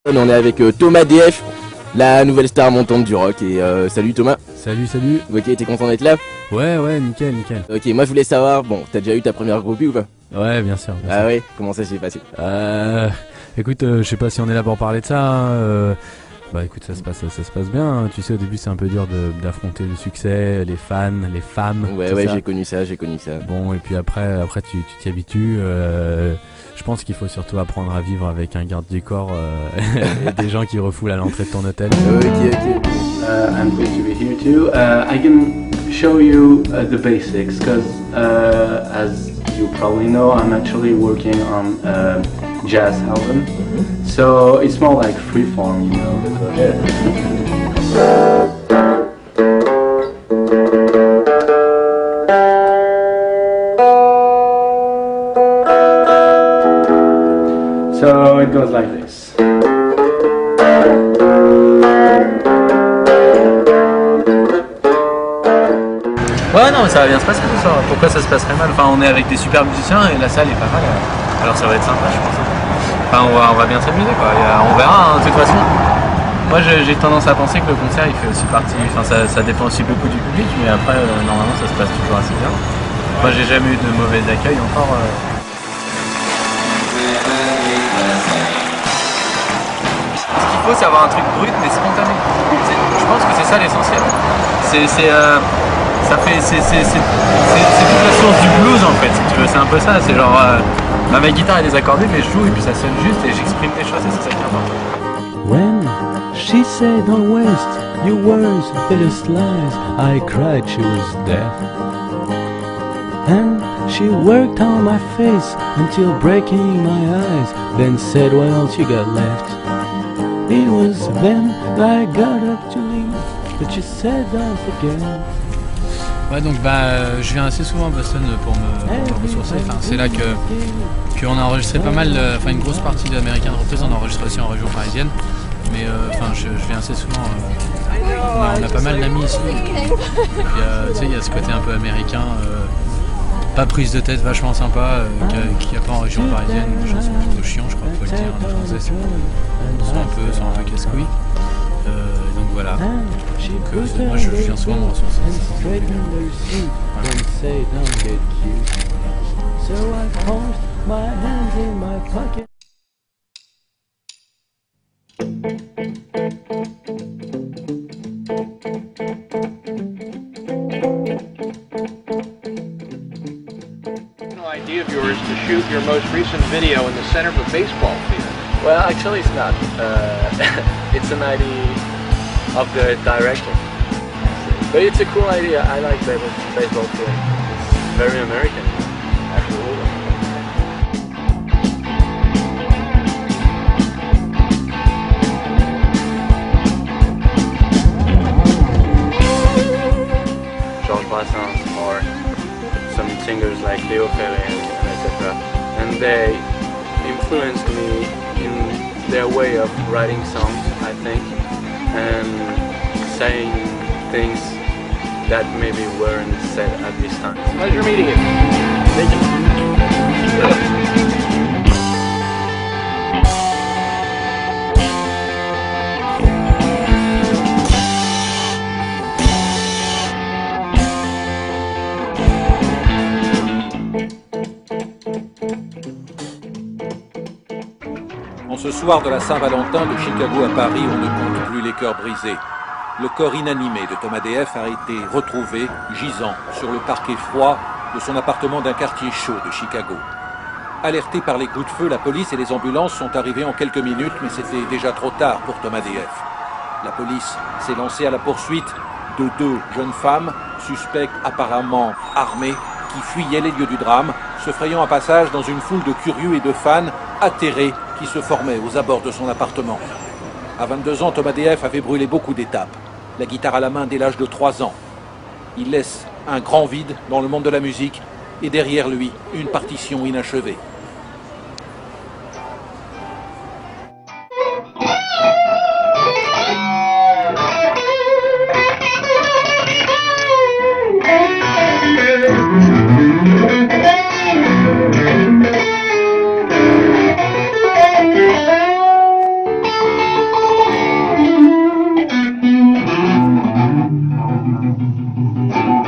On est avec Thomas DF, la nouvelle star montante du rock. Et salut Thomas. Salut, salut. Ok, t'es content d'être là? Ouais, nickel, nickel. Ok, moi je voulais savoir, bon, t'as déjà eu ta première groupie ou pas? Ouais, bien sûr. Ah ouais, comment ça s'est passé? Écoute, je sais pas si on est là pour parler de ça. Hein, Bah écoute, ça se passe bien. Hein. Tu sais, au début c'est un peu dur d'affronter le succès, les fans, les femmes. Ouais, ça. j'ai connu ça. Bon, et puis après tu t'y habitues. Je pense qu'il faut surtout apprendre à vivre avec un garde du corps et des gens qui refoulent à l'entrée de ton hôtel. Ok. I'm pleased to be here too. I can show you the basics because, as you probably know, I'm actually working on a jazz album. So it's more like freeform, you know. So it goes like this. Ouais, non, ça va bien se passer ce soir. Pourquoi ça se passerait mal? Enfin, on est avec des super musiciens et la salle est pas mal. Alors ça va être sympa, je pense. Enfin, on va bien s'amuser, quoi. On verra, hein, de toute façon. Moi, j'ai tendance à penser que le concert, il fait aussi partie. Enfin, ça dépend aussi beaucoup du public, mais après, normalement, ça se passe toujours assez bien. Moi, j'ai jamais eu de mauvais accueil encore. Ce qu'il faut, c'est avoir un truc brut mais spontané. Je pense que c'est ça l'essentiel. C'est toute la source du blues en fait, si tu veux. C'est un peu ça. C'est genre, ma guitare est désaccordée, mais je joue et puis ça sonne juste et j'exprime des choses et c'est ça qui est important. When she said don't waste your words, biggest lies, I cried she was deaf. And she worked on my face until breaking my eyes, then said what else you got left. It was then that I got up to leave, but she said don't forget. Ouais, donc je viens assez souvent à Boston pour me ressourcer. Enfin, c'est là qu'on a enregistré pas mal, enfin une grosse partie de American Reprise, on enregistre aussi en région parisienne. Mais je viens assez souvent. On a pas mal d'amis ici. Et puis tu sais, il y a ce côté un peu américain, pas prise de tête, vachement sympa, qu'il n'y a pas en région parisienne. Les gens sont plutôt chiants, je crois, faut le dire. Les Français sont un peu casse-couilles. Donc voilà. Donc, moi je viens souvent me ressourcer. Idea of yours to shoot your most recent video in the center of a baseball field. Well, actually it's not. It's an idea of the director. But it's a cool idea. I like baseball field. It's very American, after all. Georges Brassens or some singers like Léo Ferré and etc. And they influenced me in their way of writing songs, I think, and saying things that maybe weren't said at this time. Pleasure meeting you. Thank you. En ce soir de la Saint-Valentin de Chicago à Paris, on ne compte plus les cœurs brisés. Le corps inanimé de Thomas DF a été retrouvé, gisant, sur le parquet froid de son appartement d'un quartier chaud de Chicago. Alertés par les coups de feu, la police et les ambulances sont arrivés en quelques minutes, mais c'était déjà trop tard pour Thomas DF. La police s'est lancée à la poursuite de deux jeunes femmes, suspectes apparemment armées, qui fuyaient les lieux du drame, se frayant un passage dans une foule de curieux et de fans atterrés qui se formaient aux abords de son appartement. À 22 ans, Thomas DF avait brûlé beaucoup d'étapes, la guitare à la main dès l'âge de 3 ans. Il laisse un grand vide dans le monde de la musique et derrière lui, une partition inachevée. Thank